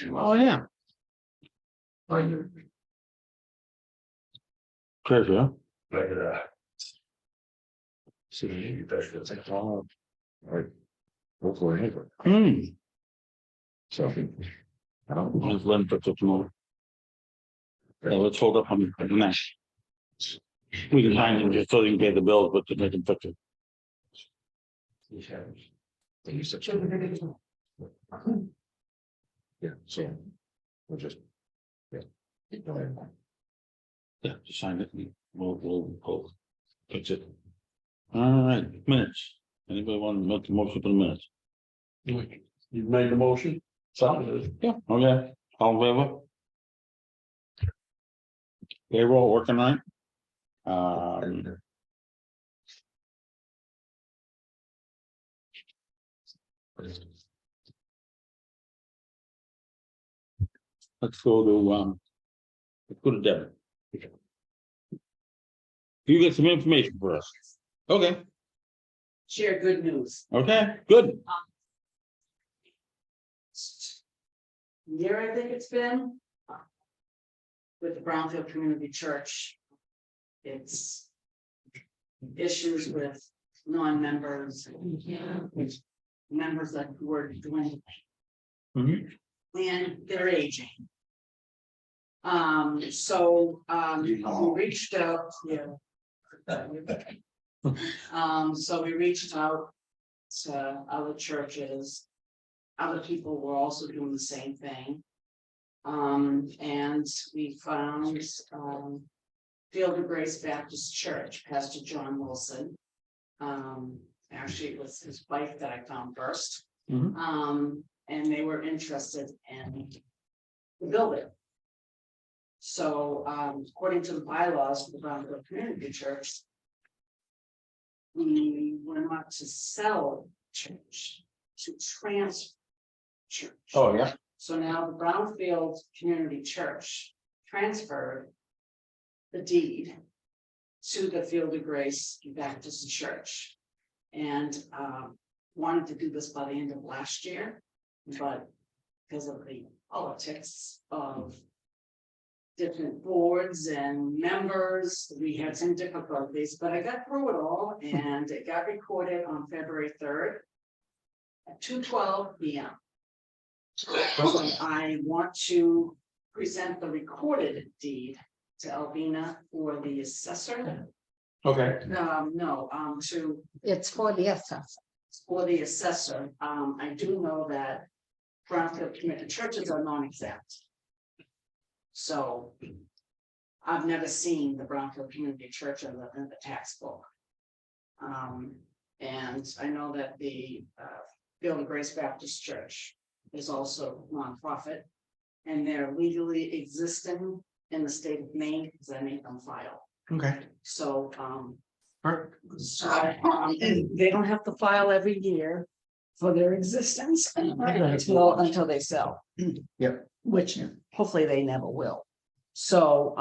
Oh, yeah. Treasure. See, that's like all right. Hopefully. So I don't just let him put more. Let's hold up on the next. We can find him just so you can pay the bills, but to make him fix it. Yeah, so we'll just just sign it and we'll fix it. All right, minutes. Anybody want to make the motion for the minutes? You made the motion? Yeah, okay. All in favor? Payroll working right? Let's go to Devin. You get some information for us. Okay. Share good news. Okay, good. Year, I think it's been with the Brownfield Community Church. It's issues with non-members, members that were dwindling, and they're aging. So we reached out. So we reached out to other churches. Other people were also doing the same thing. And we found Field of Grace Baptist Church, Pastor John Wilson. Actually, it was his wife that I found first. And they were interested in the building. So according to the bylaws for the Brownfield Community Church, we were not to sell church, to transfer church. Oh, yeah. So now the Brownfield Community Church transferred the deed to the Field of Grace Baptist Church, and wanted to do this by the end of last year, but because of the politics of different boards and members, we had some difficulties, but I got through it all, and it got recorded on February 3rd at 2:12 p.m. So I want to present the recorded deed to Alvina for the assessor. Okay. To It's for the assessor. for the assessor. I do know that Brownfield Community Churches are non-exempt. So I've never seen the Brownfield Community Church in the tax book. And I know that the Field of Grace Baptist Church is also nonprofit, and they're legally existing in the state of Maine because I made them file. Okay. So and they don't have to file every year for their existence until they sell. Yep. Which hopefully they never will. So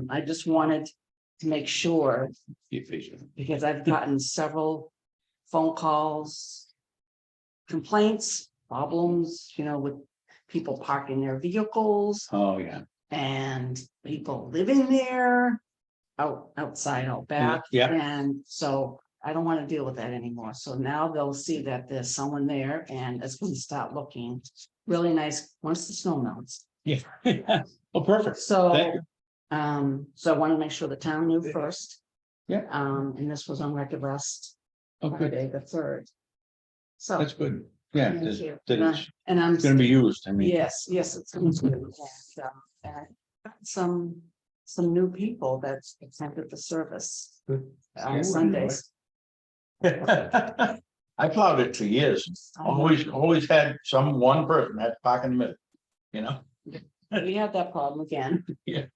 I just wanted to make sure, because I've gotten several phone calls, complaints, problems, with people parking their vehicles. Oh, yeah. And people living there outside, out back. Yeah. And so I don't want to deal with that anymore. So now they'll see that there's someone there, and it's going to start looking really nice once the snow melts. Yeah. Oh, perfect. So, Thank you. so I want to make sure the town knew first. Yeah. And this was on record last Okay. Friday, the 3rd. So. That's good. Yeah. Thank you. That it's And I'm. going to be used. I mean. Yes, it's going to be. And some new people that's attended the service on Sundays. I plowed it for years. Always had one person had to park in the middle, We had that problem again. Yeah.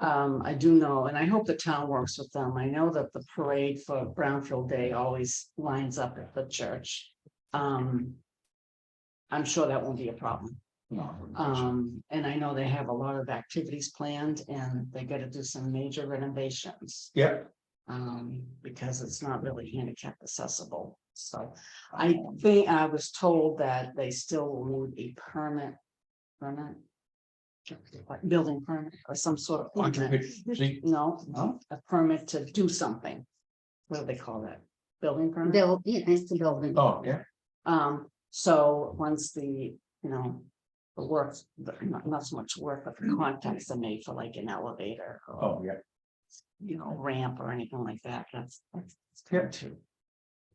I do know, and I hope the town works with them. I know that the parade for Brownfield Day always lines up at the church. I'm sure that won't be a problem. And I know they have a lot of activities planned, and they got to do some major renovations. Yeah. Because it's not really handicap accessible. So I think I was told that they still need a permit. Like building permit or some sort of permit. No, No? a permit to do something. What do they call that? Building permit? Yeah, it's the building. Oh, yeah. So once the, the work, not so much work, but the contacts are made for like an elevator. Or, Oh, yeah. ramp or anything like that, that's good too.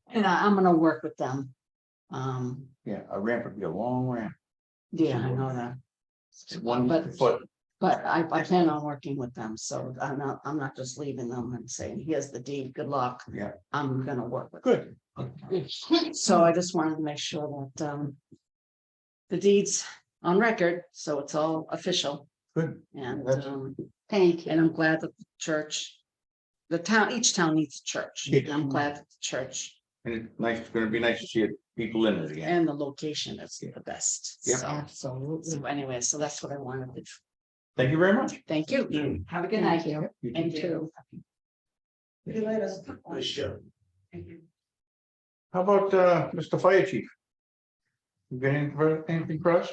And I'm gonna work with them. Yeah, a ramp would be a long ramp. Yeah, I know that. It's 1 But- foot. But I plan on working with them, so I'm not just leaving them and saying, here's the deed, good luck. Yeah. I'm gonna work with Good. them. So I just wanted to make sure that the deed's on record, so it's all official. Good. And That's- Thank you. and I'm glad that the church, each town needs a church. Yeah. And I'm glad that the church And it's gonna be nice to see people in it again. and the location is the best. Yeah. So Absolutely. anyway, so that's what I wanted to do. Thank you very much. Thank you. Have a good night. Thank you. And two. See you later. Sure. Thank you. How about Mr. Fire Chief? You got anything for us?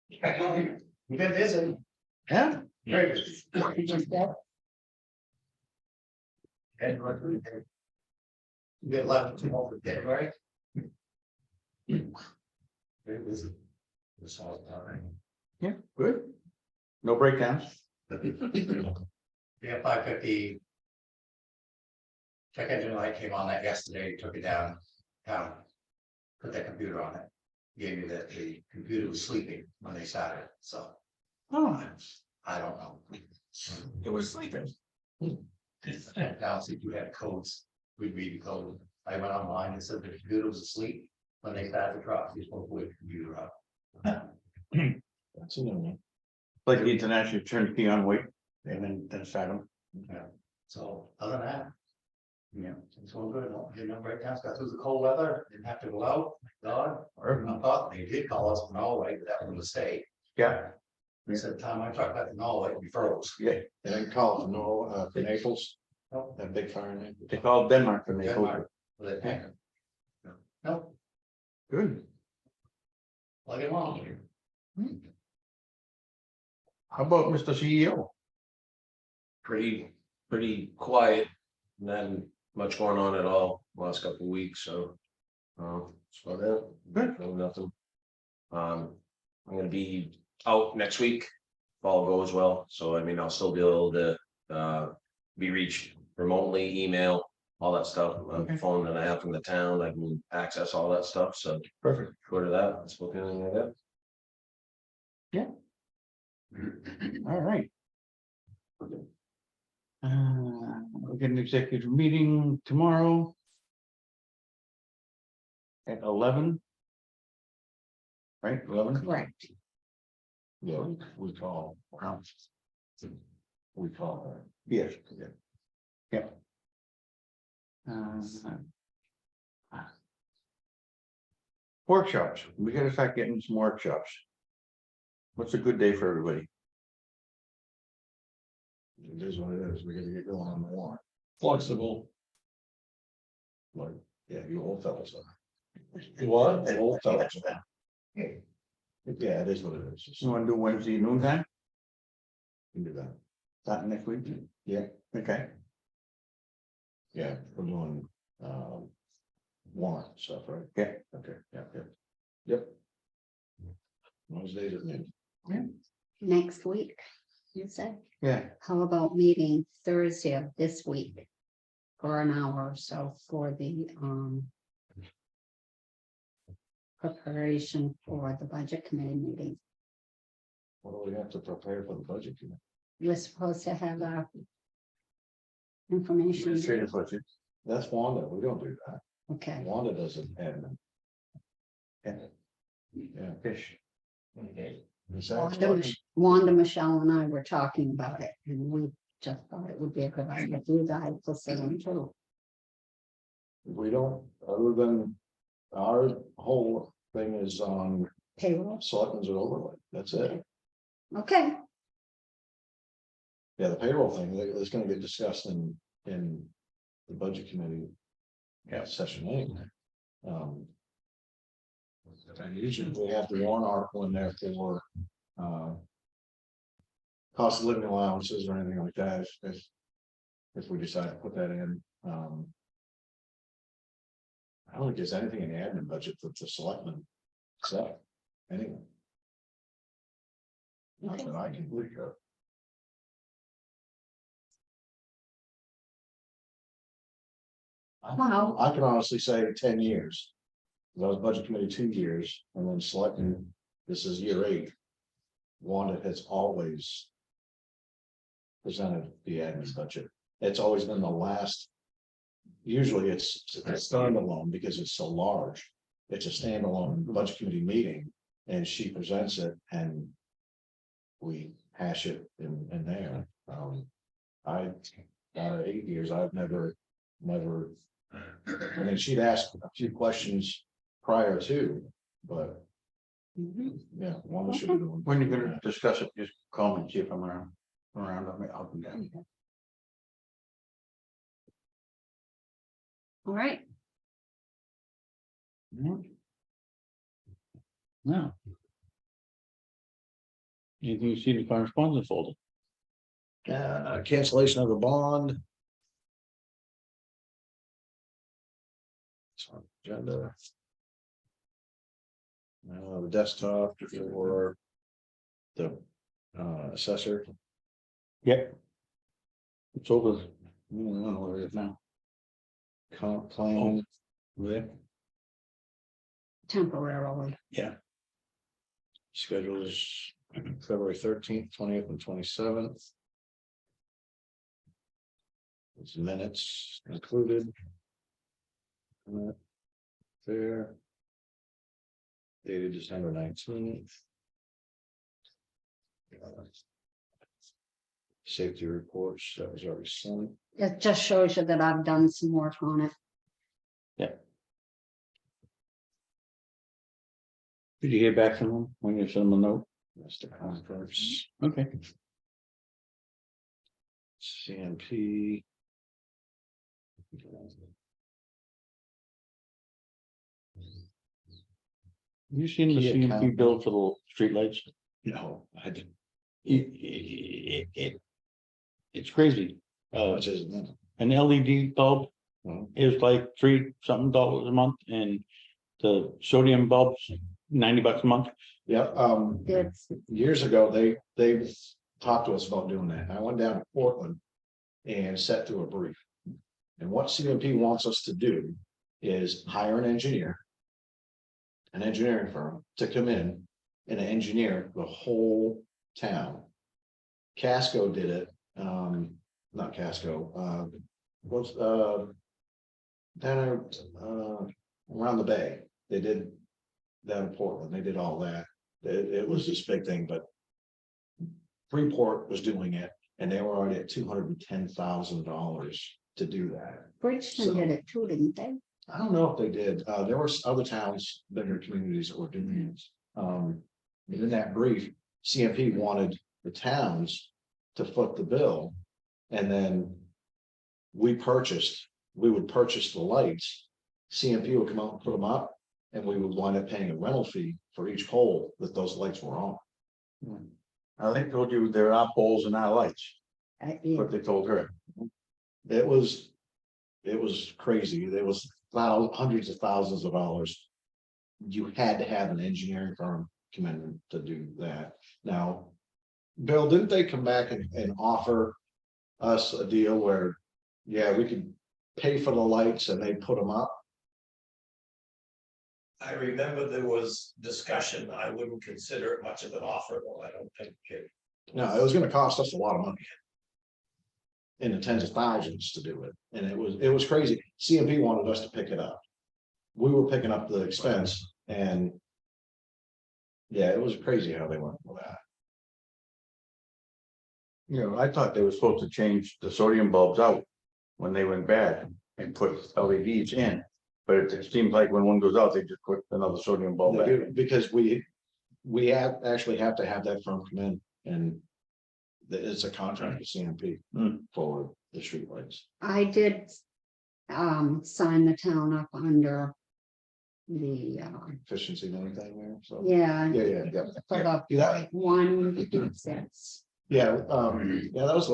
You've been busy. Yeah? Very busy. You just said, You get left to over dead, right? Very busy. This all time. Yeah, good. No breakdowns. Yeah, 550. Check engine light came on that yesterday, took it down, put that computer on it. Gave me that the computer was sleeping when they started, so Oh, I don't know. it was sleeping. Now, see if you had codes, we'd read the code. I went online and said the computer was asleep when they started the truck, you're supposed to wake the computer up. That's a new one. Like the international turn key on wait and then start them. Yeah, so other than that, Yeah. it's all good, no breakdowns, got through the cold weather, didn't have to go out, thank God. I thought they did call us from Norway, but that was a mistake. Yeah. They said the time I trucked back to Norway, we froze. Yeah. They didn't call it no, for Naples, No, that big fire in Naples. They called Denmark and they told Denmark, with that tanker. No, Good. plug it on. How about Mr. CEO? Pretty quiet, not much going on at all last couple of weeks, so. That's about it. Good. No, nothing. I'm gonna be out next week, if all goes well, so I mean, I'll still be able to, be reached remotely, email, all that stuff, Okay. phone that I have from the town, I can access all that stuff, so. Perfect. Go to that, that's what feeling like that. All right. We'll get an executive meeting tomorrow. At 11. Right, 11? correct. Yeah, we call. We call her. Yes. Yeah. Workshops, we gotta start getting some workshops. What's a good day for everybody? It is what it is, we gotta get going on the warrant. Flexible. Like, yeah, you old fellas are. You what? You old fellas are. Yeah, it is what it is. Just You wanna do Wednesday noontime, can do that. starting next week? Yeah. Okay, Yeah, we're doing, warrant stuff, right? yeah, Okay, yeah, yeah. Yep. Wednesdays at noon. Next week, you said, yeah, how about meeting Thursday of this week? For an hour or so for the, preparation for the budget committee meeting. What do we have to prepare for the budget? committee? You're supposed to have information. administrative budget. That's Wanda, we don't do that. Okay, Wanda doesn't admin. Yeah. Yeah. Fish. Is that- Wanda, Michelle and I were talking about it and we just thought it would be a good idea for you guys to sit in too. We don't, other than our whole thing is on Payroll, selectmen's and overlay, that's it. okay, Yeah, the payroll thing, is gonna get discussed in the budget committee. Yeah. Session anyway. And usually we have the warrant article in there for, cost of living allowances or anything like that, if we decide to put that in, I don't think there's anything in the admin budget for the selectmen, so, anyway. Not that I can think of. Wow. I can honestly say 10 years. 'Cause I was budget committee 2 years, and then selecting, this is year 8. Wanda has always presented the admin budget. It's always been the last. Usually it's a standalone because it's so large. It's a standalone budget committee meeting, and she presents it and we hash it in there. I, out of 8 years, I've never, I mean, she'd asked a few questions prior to, but yeah, one should be doing. When you're gonna discuss it, just call me, and see if I'm around, I'll come down. All right, Now. Anything you see in the correspondence folder? Cancellation of the bond. It's on the agenda. The desktop for the assessor. Yep. It's over. I don't know where it is now. Comp plan. There. temporarily. Yeah. Schedule is February 13th, 20th, and 27th. It's minutes included. There. Dated December 19th. Safety reports, that was already sent. It just shows you that I've done some work on it. Did you hear back from them when you sent them a note? That's the conference. Okay. CMP. You seen the Key CMP account. bill for the streetlights? No, I didn't. It's crazy. How much is it? An LED bulb Well, is like $3 something a month, and the sodium bulbs $90 a month. yeah, It's, years ago, they talked to us about doing that. I went down to Portland and sat through a brief. And what CMP wants us to do is hire an engineer, an engineering firm to come in and engineer the whole town. Casco did it, not Casco, what's, down around the bay, they did down in Portland, they did all that. It was this big thing, but Freeport was doing it, and they were already at $210,000 to do that. Bridgeton did it too, didn't they? I don't know if they did. There were other towns, bigger communities that were doing this. In that brief, CMP wanted the towns to foot the bill. And then we would purchase the lights. CMP would come out and put them up, and we would wind up paying a rental fee for each pole that those lights were on. I think told you there are poles and our lights, Yeah. what they told her. It was crazy. There was hundreds of thousands of dollars. You had to have an engineering firm come in to do that. Now, Bill, didn't they come back and offer us a deal where, yeah, we could pay for the lights and they put them up? I remember there was discussion. I wouldn't consider it much of an offer, though. I don't think it. No, it was gonna cost us a lot of money. In the tens of thousands to do it, and it was crazy. CMP wanted us to pick it up. We were picking up the expense, and yeah, it was crazy how they went with that. You know, I thought they were supposed to change the sodium bulbs out when they went bad and put LEDs in. But it seems like when one goes out, they just put another sodium bulb back in. Because we actually have to have that firm come in, and it's a contract with CMP for the streetlights. I did sign the town up under the, Efficiency and anything there, so. yeah. Yeah. For the Yeah. 0.1 cents. Yeah, that was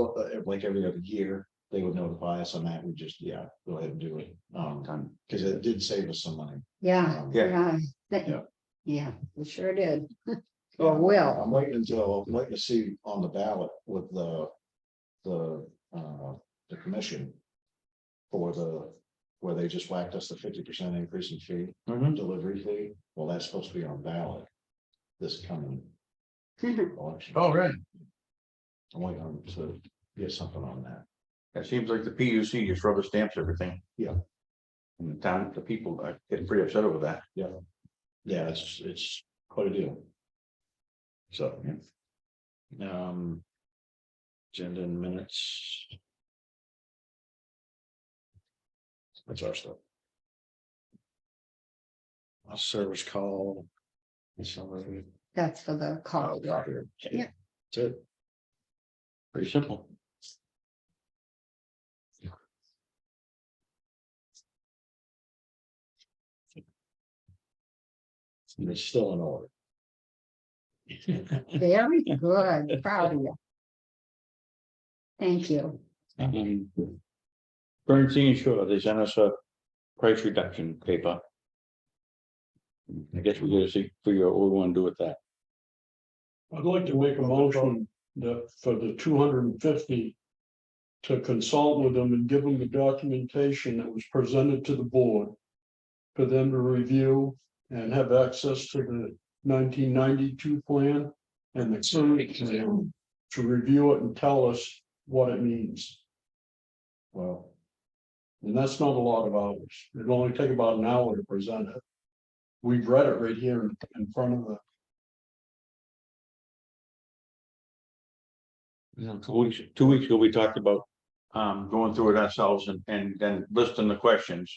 like every other year, they would notify us on that, we just, go ahead and do it. Cause it did save us some money. Yeah, Yeah. yeah, it sure did. Yeah, Or will. I'm waiting to see on the ballot with the commission. Where they just whacked us the 50% increase in fee, delivery fee, well, that's supposed to be on ballot. This coming election. Oh, right. I'm waiting on to get something on that. It seems like the PUC just rubber stamps everything. Yeah. And the town, the people are getting pretty upset over that. Yeah, it's quite a deal. So. Agenda and minutes. That's our stuff. A service call. Somebody. That's for the call. Yeah. That's it. Pretty simple. And it's still in order. Very good, proud of you. Thank you. Bernstein, sure, they sent us a price reduction paper. I guess we gotta figure out what we wanna do with that. I'd like to make a motion that for the 250. To consult with them and give them the documentation that was presented to the board. For them to review and have access to the 1992 plan and the current plan. To review it and tell us what it means. Well, And that's not a lot of hours. It'll only take about an hour to present it. We've read it right here in front of the. 2 weeks ago, we talked about Going through it ourselves and then listing the questions.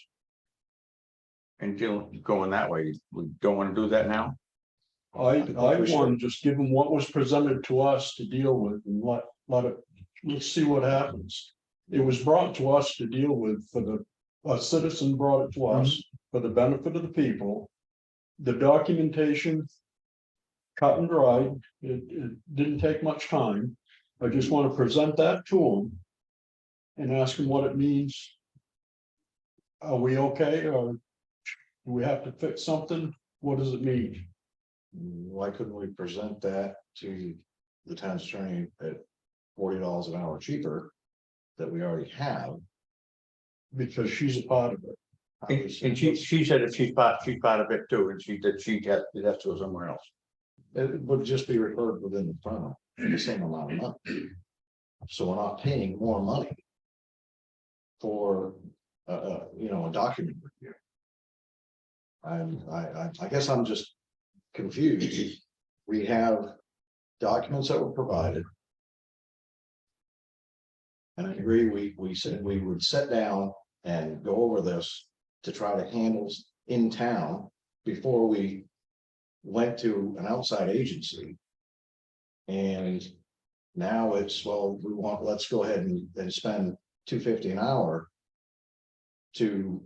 And going that way, we don't want to do that now. I think want we should. to just give them what was presented to us to deal with and let's see what happens. It was brought to us to deal with a citizen brought it to us for the benefit of the people. The documentation. Cut and dried, it didn't take much time. I just want to present that to them. And ask them what it means. Are we okay, or do we have to fix something? What does it mean? why couldn't we present that to the town's attorney at $40 an hour cheaper? That we already have. Because she's a part of it. And she said if she's part of it too, and she did, it has to go somewhere else. It would just be referred within the firm for the same amount of money. So we're not paying more money. For, a document review. I guess I'm just confused. We have documents that were provided. And I agree, we said we would sit down and go over this to try to handle in town before we went to an outside agency. And now it's, well, let's go ahead and spend $250 an hour to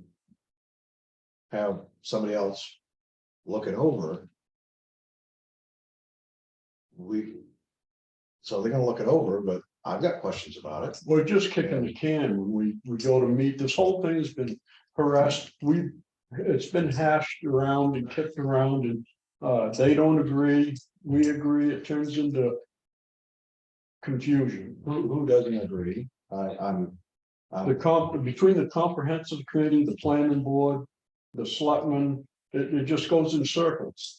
have somebody else look it over. So they're gonna look it over, but I've got questions about it. We're just kicking the can when we go to meet. This whole thing has been harassed. It's been hashed around and kicked around and they don't agree. We agree. It turns into confusion. Who doesn't agree? Between the comprehensive committee, the planning board, the selectmen, it just goes in circles.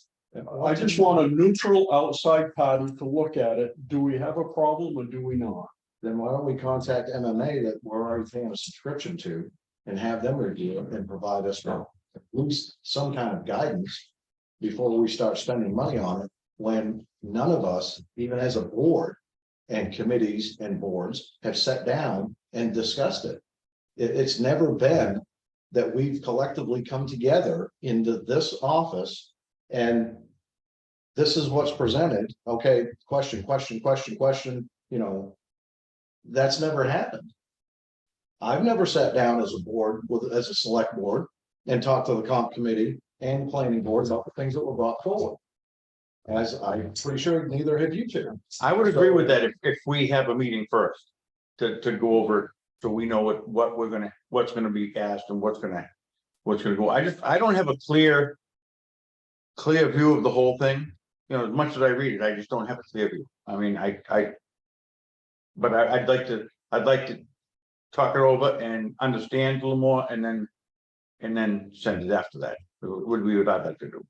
I just want a neutral outside party to look at it. Do we have a problem or do we not? Then why don't we contact MMA that we're already paying a subscription to and have them review it and provide us with at least some kind of guidance before we start spending money on it, when none of us, even as a board and committees and boards, have sat down and discussed it. It's never been that we've collectively come together into this office and this is what's presented. Okay, question. That's never happened. I've never sat down as a board as a select board and talked to the comp committee and planning board about the things that were brought forward. As I'm pretty sure neither have you two. I would agree with that if we have a meeting first. To go over, so we know what we're gonna, what's gonna be asked and what's gonna go. I don't have a clear view of the whole thing. You know, as much as I read it, I just don't have a clear view. I mean, but I'd like to talk it over and understand a little more and then send it after that. Would be what I'd like to do.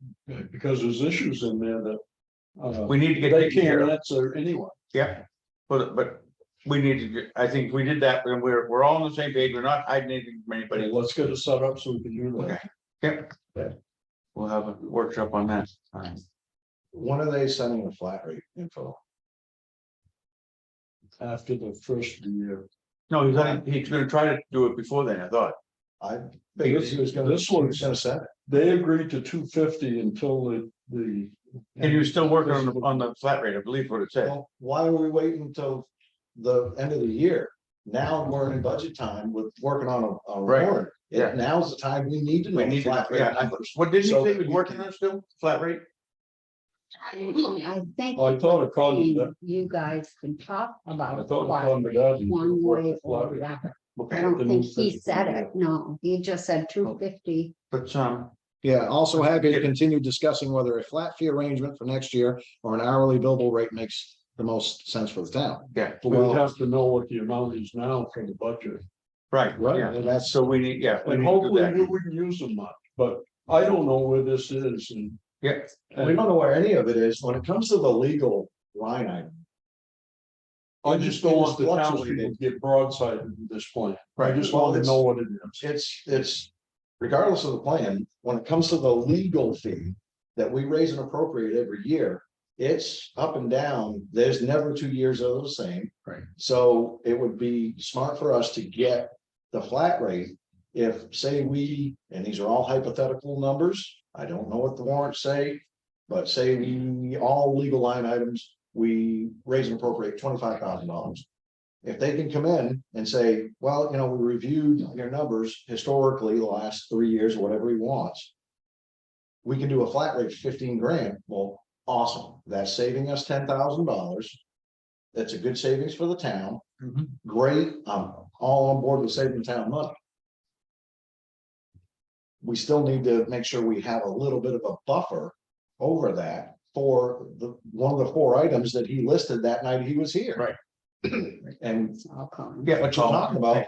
Because there's issues in there that. We need to get They taken care can't of. answer anyway. Yeah, but we need to, I think we did that, and we're all on the same page, we're not hiding anything from anybody. Let's get it set up so we can do Okay, that. yep. We'll have a workshop on that. When are they sending the flat rate info? After the first of the year. No, he's gonna try to do it before then, I thought. I figured he was gonna, This he was one's- gonna send it. They agreed to 250 until the. And he was still working on the flat rate, I believe what it said. Well, why are we waiting until the end of the year? Now we're in budget time with working on a Right, warrant. yeah. Now's the time we need to know. We need to, flat rate yeah, numbers. what did he So say he was we working can- on still, flat rate? I think. I thought it called that. You guys can talk I about. thought it flat called rate that. One way or the other. I Okay, don't the think new he system. said it, no, he just said 250. but Yeah, also happy to continue discussing whether a flat fee arrangement for next year or an hourly billable rate makes the most sense for the town. yeah, We have to know what the amount is now for the budget. right, Right, yeah, and that's, so we need, yeah, we And need to do hopefully we that, wouldn't use them much, but I don't know where this is and. yeah. we don't know where any of it is when it comes to the legal line item. I just don't want the It's townspeople to get broadsided with this plan. I Right, just well, want to it's- know what it is. It's regardless of the plan, when it comes to the legal fee that we raise and appropriate every year. It's up and down. There's never 2 years that are the same. Right. So it would be smart for us to get the flat rate. If, say, and these are all hypothetical numbers, I don't know what the warrants say. But say all legal line items, we raise and appropriate $25,000. If they can come in and say, well, we reviewed your numbers historically the last 3 years, or whatever he wants. We can do a flat rate of 15 grand. Well, awesome. That's saving us $10,000. That's a good savings for the town. Mhm. Great. I'm all on board with saving town money. We still need to make sure we have a little bit of a buffer over that for one of the 4 items that he listed that night he was here. Right. And It's all coming. what you're talking about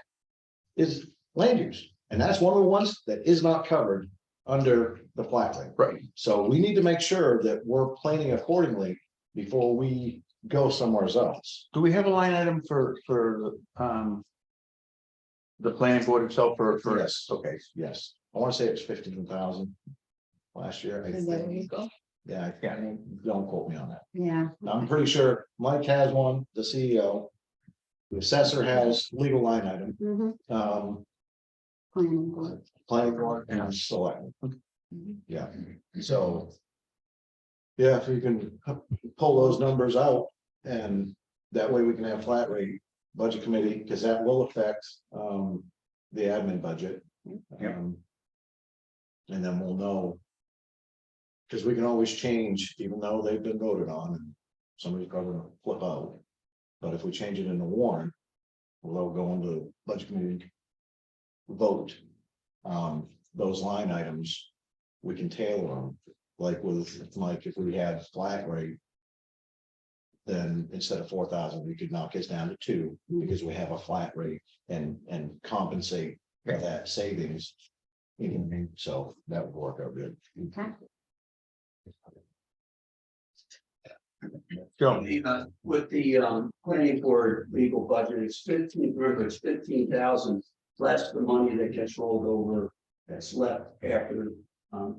is land use, and that's one of the ones that is not covered under the flat rate. Right. So we need to make sure that we're planning accordingly before we go somewhere else. Do we have a line item for the planning board itself for? Yes. Okay, Yes, I want to say it's 15,000 last year. I And there you think. go. Yeah, don't quote me on that. Yeah. I'm pretty sure Mike has one, the CEO. The assessor has legal line item, Mhm. Planning board. planning board and select. Mhm. Yeah, so. Yeah, if you can pull those numbers out and that way we can have flat rate budget committee, because that will affect the admin budget. Yeah. And then we'll know. Because we can always change, even though they've been voted on, and somebody's probably gonna flip out. But if we change it in the warrant, we'll go into budget committee. Vote. Those line items, we can tailor them, like with Mike, if we had flat rate. Then instead of 4,000, we could knock this down to 2, because we have a flat rate and compensate for that savings. So that would work out good. Okay. Joe, With the planning board legal budget, it's 15,000 less the money that gets rolled over. That's left after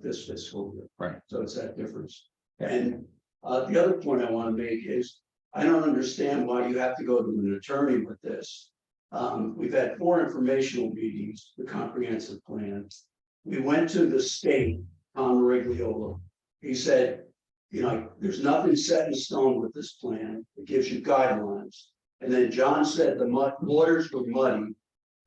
this fiscal year. Right. So it's that difference. Yeah. And the other point I want to make is, I don't understand why you have to go to an attorney with this. We've had 4 informational meetings, the comprehensive plan. We went to the state, Tom Rigliola. He said, there's nothing set in stone with this plan. It gives you guidelines. And then John said the waters were muddy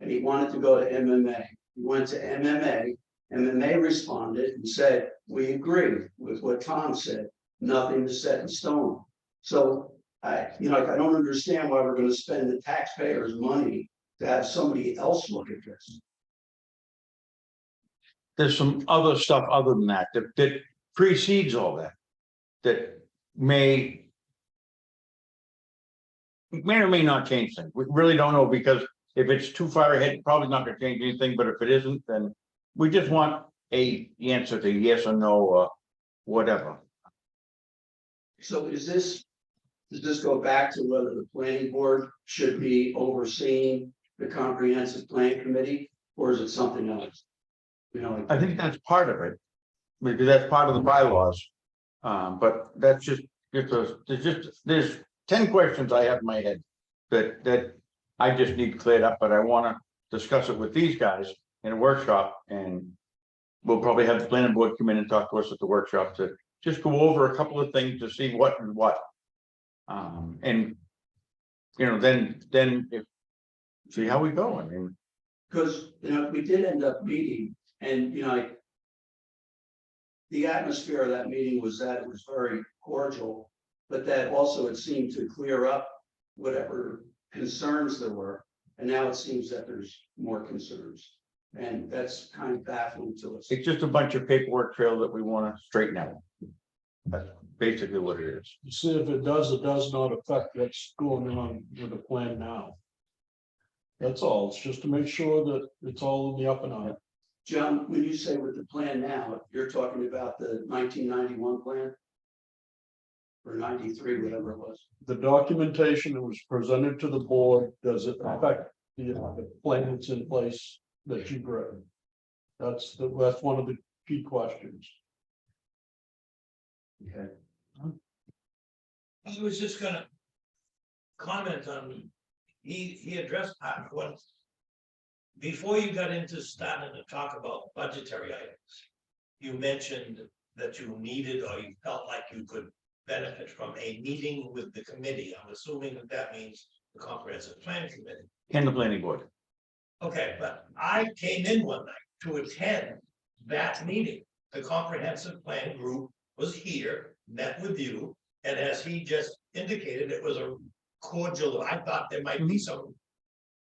and he wanted to go to MMA. He went to MMA And then they responded and said, we agree with what Tom said, nothing is set in stone. So I don't understand why we're gonna spend the taxpayers' money to have somebody else look at this. There's some other stuff other than that, that precedes all that. That may or may not change things. We really don't know, because if it's too far ahead, it's probably not gonna change anything, but if it isn't, then we just want a answer to yes or no, or whatever. So does this go back to whether the planning board should be overseeing the comprehensive plan committee, or is it something else? I think that's part of it, because that's part of the bylaws. But that's just, there's 10 questions I have in my head that I just need cleared up, but I wanna discuss it with these guys in a workshop, and we'll probably have the planning board come in and talk to us at the workshop to just go over a couple of things to see what and what. And then if, see how we go, I mean. Because, we did end up meeting and, the atmosphere of that meeting was that it was very cordial, but that also it seemed to clear up whatever concerns there were. And now it seems that there's more concerns, and that's kind of baffling to us. It's just a bunch of paperwork trail that we wanna straighten out. That's basically what it is. To see if it does or does not affect what's going on with the plan now. That's all. It's just to make sure that it's all in the up and up. John, when you say with the plan now, you're talking about the 1991 plan? Or 93, whatever it was. The documentation that was presented to the board, does it affect the plan that's in place that you've written? That's one of the key questions. Okay. I was just gonna comment on, he addressed part of what. Before you got into starting to talk about budgetary items, you mentioned that you needed, or you felt like you could benefit from a meeting with the committee. I'm assuming that means the comprehensive planning committee. And the planning board. Okay, but I came in one night to attend that meeting. The comprehensive plan group was here, met with you, and as he just indicated, it was a cordial. I thought there might be some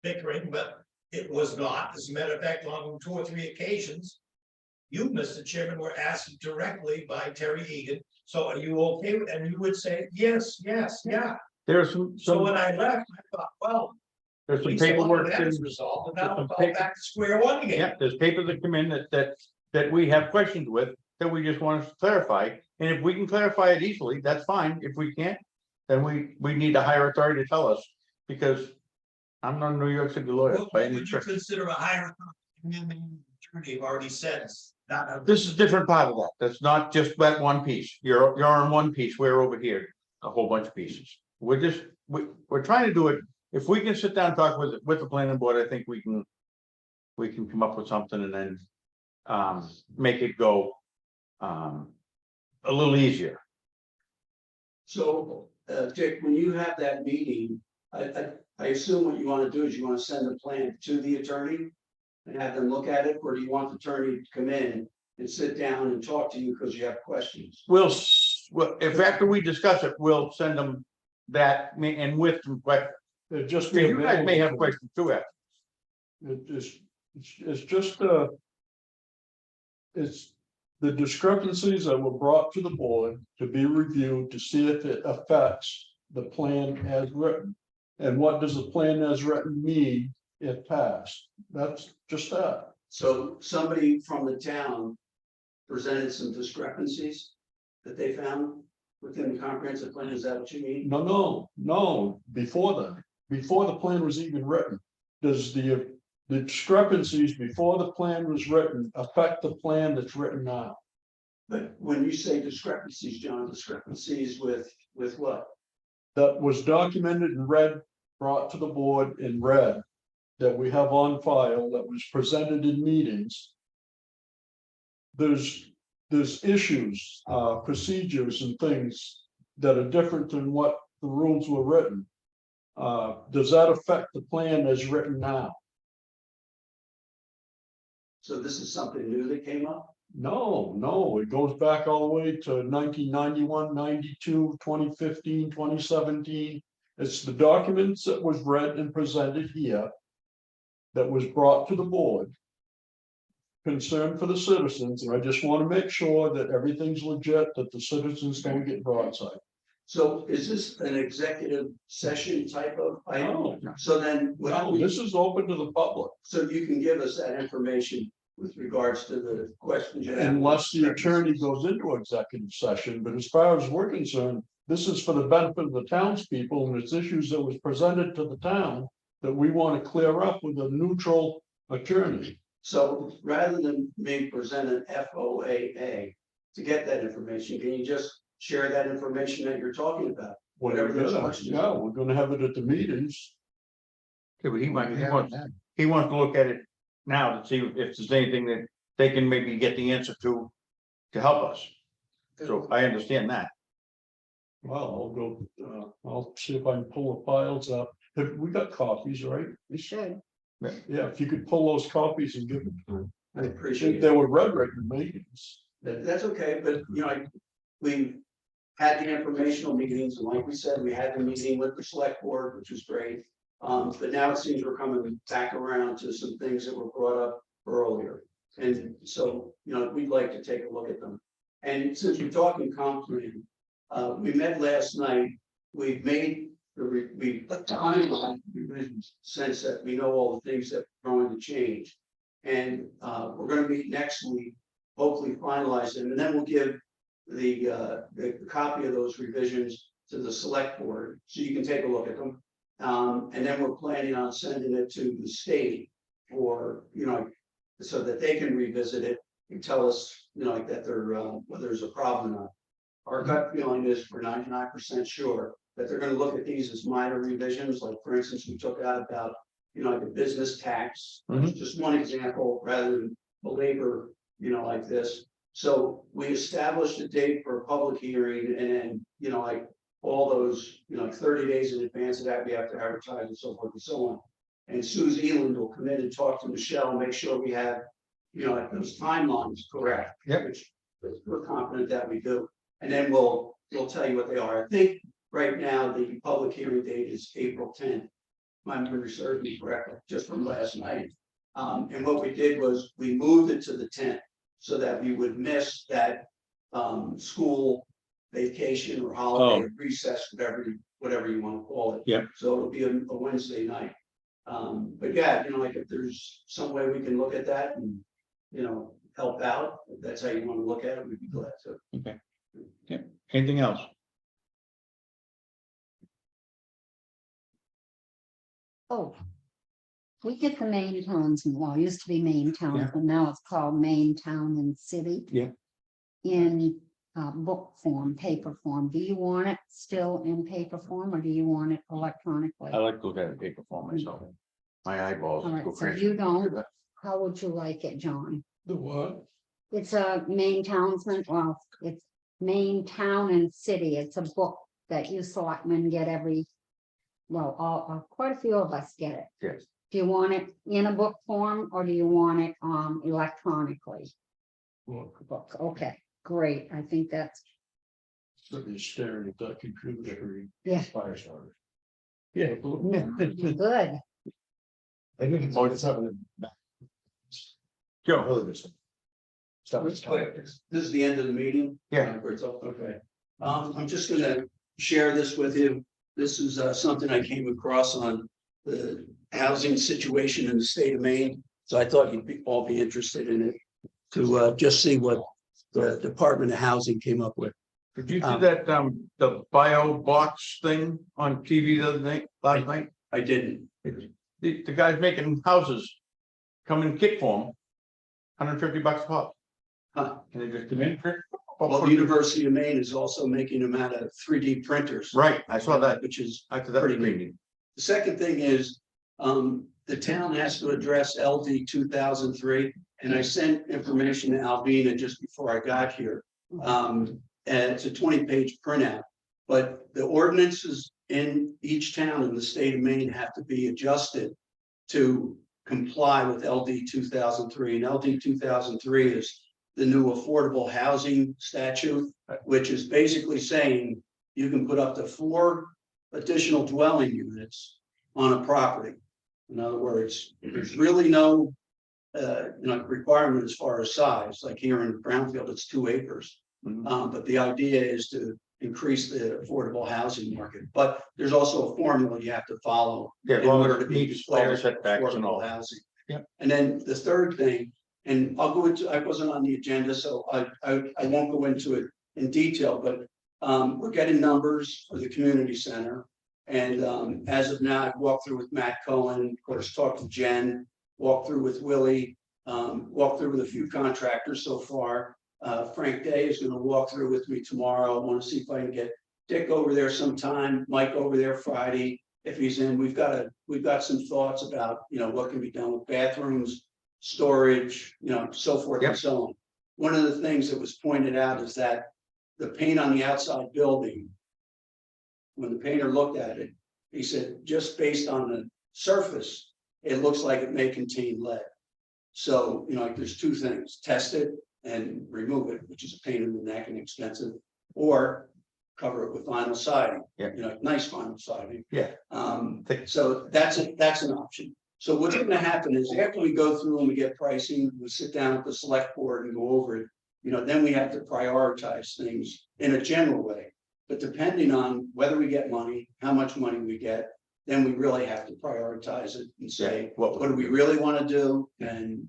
bickering, but it was not. As a matter of fact, on 2 or 3 occasions, you, Mr. Chairman, were asked directly by Terry Egan. So are you okay with, and you would say, yes, yes, yeah. There's some. So when I left, I thought, well, There's at some least a lot paperwork. of that is resolved, and now it's all back to square one again. Yeah, there's papers that come in that we have questions with, that we just want to clarify. And if we can clarify it easily, that's fine. If we can't, then we need a higher authority to tell us, because I'm not a New York City lawyer What by any would you stretch. consider a higher attorney? You've already said that. This is a different part of that. That's not just that one piece. You're on one piece. We're over here, a whole bunch of pieces. We're trying to do it. If we can sit down and talk with the planning board, I think we can come up with something, and then make it go a little easier. So, Dick, when you have that meeting, I assume what you want to do is you want to send the plan to the attorney and have them look at it, or do you want the attorney to come in and sit down and talk to you because you have questions? Well, if after we discuss it, we'll send them that and with some questions. It just. You guys may have questions too. After. It's just it's the discrepancies that were brought to the board to be reviewed to see if it affects the plan as written. And what does the plan as written mean if passed? That's just that. So somebody from the town presented some discrepancies that they found within the comprehensive plan. Is that what you mean? No, before the plan was even written. Does the discrepancies before the plan was written affect the plan that's written now? But when you say discrepancies, John, discrepancies with what? That was documented and read, brought to the board and read, that we have on file, that was presented in meetings. There's issues, procedures and things that are different than what the rules were written. Does that affect the plan as written now? So this is something new that came up? No, it goes back all the way to 1991, 92, 2015, 2017. It's the documents that was read and presented here. That was brought to the board. Concern for the citizens, and I just want to make sure that everything's legit, that the citizens don't get broadside. So is this an executive session type of item? No, So then, no, this is open to the public, so you can give us that information with regards to the questions you have? unless the attorney goes into executive session, but as far as we're concerned. This is for the benefit of the townspeople, and it's issues that was presented to the town that we want to clear up with a neutral attorney. So rather than me present an FOAA to get that information, can you just share that information that you're talking about? Whatever those questions. Yeah, we're gonna have it at the meetings. Okay, but he wants to look at it now to see if there's anything that they can maybe get the answer to help us. So I understand that. Well, I'll see if I can pull the files up. We got copies, right? We should. Yeah, if you could pull those copies and give them to them. I appreciate They it. were read right in meetings. That's okay, but we had the informational meetings, and like we said, we had the meeting with the select board, which was great. But now it seems we're coming back around to some things that were brought up earlier. And so, we'd like to take a look at them. And since we're talking comp plan, we met last night, we've made we timeline revisions, sense that we know all the things that are going to change. And we're going to meet next week, hopefully finalize them, and then we'll give the copy of those revisions to the select board, so you can take a look at them. And then we're planning on sending it to the state for, so that they can revisit it and tell us, that they're, whether there's a problem or not. Our gut feeling is we're 99% sure that they're gonna look at these as minor revisions, like for instance, we took out about, like a business tax. Just one example, rather than belabor, like this. So we established a date for a public hearing, and then, like all those, 30 days in advance of that, we have to advertise and so forth and so on. And Suze Eland will come in and talk to Michelle and make sure we have, like those timelines correct. Yep. Which we're confident that we do. And then we'll tell you what they are. I think right now the public hearing date is April 10th. My memory serves me correctly, just from last night. And what we did was we moved it to the 10th so that we would miss that school vacation or holiday or recess, whatever you want to call it. Yep. So it'll be a Wednesday night. But yeah, like if there's some way we can look at that and, help out, if that's how you want to look at it, we'd be glad to. Okay. Yeah. Anything else? Oh. We get the Maine towns, well, it used to be Maine towns, but now it's called Maine Town and City. Yeah. In book form, paper form. Do you want it still in paper form, or do you want it electronically? I like to look at it paper form myself. My eyeballs All go right, so crazy. you don't, how would you like it, John? The what? It's a Maine Townsman, well, it's Maine Town and City. It's a book that you selectmen get every, well, quite a few of us get it. Yes. Do you want it in a book form, or do you want it electronically? Book, okay, great, I think that's, You're staring at that computer screen. yeah, Fire starter. Yeah. good. I think it's always happening. Joe. Really good stuff. Stuff is This is the end of the meeting? Yeah. Okay. I'm just gonna share this with you. This is something I came across on the housing situation in the state of Maine. So I thought you'd all be interested in it to just see what the Department of Housing came up with. Did you see that, the bio box thing on TV the other night, last night? I didn't. The guy's making houses come in kit form, $150 a pop. Huh. And they just come in. Well, the University of Maine is also making them out of 3D printers. Right, I saw that. Which is After that pretty pretty neat. The second thing is, the town has to address LD 2003, and I sent information to Alvina just before I got here. And it's a 20-page printout, but the ordinances in each town in the state of Maine have to be adjusted to comply with LD 2003, and LD 2003 is the new affordable housing statute, which is basically saying you can put up to 4 additional dwelling units on a property. In other words, there's really no requirement as far as size, like here in Brownfield, it's 2 acres. But the idea is to increase the affordable housing market, but there's also a formula you have to follow. Yeah, in well, order to it be meets all the declared setbacks and all affordable that. housing. Yep. And then the third thing, and I'll go into, I wasn't on the agenda, so I won't go into it in detail, but we're getting numbers for the community center. And as of now, I've walked through with Matt Cohen, of course, talked to Jen, walked through with Willie, walked through with a few contractors so far. Frank Day is gonna walk through with me tomorrow. I want to see if I can get Dick over there sometime, Mike over there Friday. If he's in, we've got some thoughts about, what can be done with bathrooms, storage, so forth and so on. One of the things that was pointed out is that the paint on the outside building, when the painter looked at it, he said, just based on the surface, it looks like it may contain lead. So, there's 2 things: test it and remove it, which is a pain in the neck and expensive, or cover it with vinyl siding. Nice vinyl siding. So that's an option. So what's going to happen is after we go through and we get pricing, we sit down with the select board and go over it. Then we have to prioritize things in a general way. But depending on whether we get money, how much money we get, then we really have to prioritize it and say, what do we really want to do? And,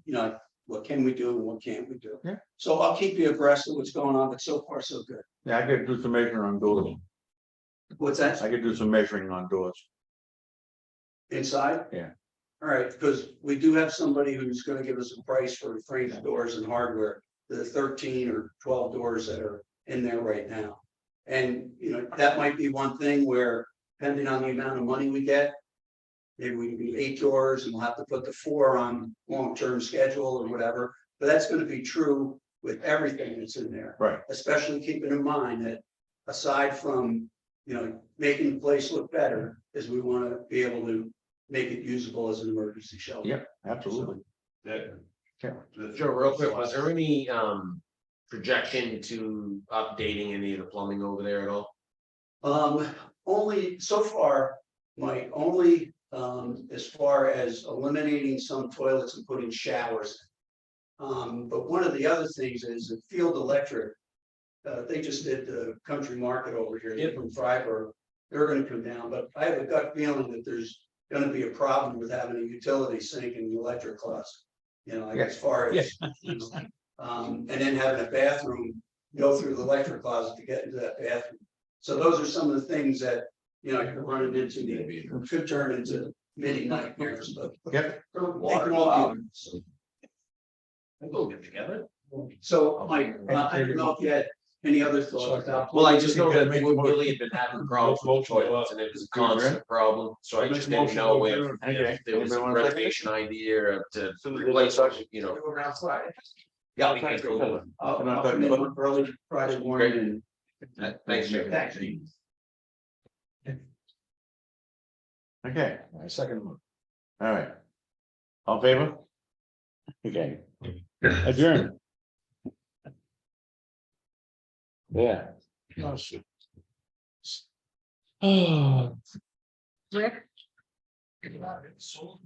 what can we do and what can't we do? So I'll keep you abreast of what's going on, but so far so good. Yeah, I could do some measuring on doors. What's that? I could do some measuring on doors. Inside? Yeah. All right, because we do have somebody who's gonna give us a price for framed doors and hardware, the 13 or 12 doors that are in there right now. And, that might be one thing where, depending on the amount of money we get, maybe we can do 8 doors and we'll have to put the 4 on long-term schedule or whatever. But that's gonna be true with everything that's in there. Right. Especially keeping in mind that aside from, making the place look better, is we wanna be able to make it usable as an emergency shelter. Yep, absolutely. Joe, real quick, was there any projection to updating any of the plumbing over there at all? Only so far, Mike, only as far as eliminating some toilets and putting showers. But one of the other things is that Field Electric, they just did the country market over here, they're from Freiburg. They're gonna come down, but I have a gut feeling that there's gonna be a problem with having a utility sink in the electric closet. Like as far as, and then having a bathroom, go through the electric closet to get into that bathroom. So those are some of the things that, you're running into, could turn into mini nightmares, but. Yep. They can all be. We'll get together. So, Mike, I don't know if you had any other thoughts about. Well, I just know that Willie had been having problems with the toilets and it was a constant problem, so I just didn't know if there was a renovation idea to replace, Yeah, we can go. I'll come in early Friday morning Thanks, Joe. Thanks. Okay, I second one. all right. All in favor? Okay. Adjourn. Yeah. Rick? So,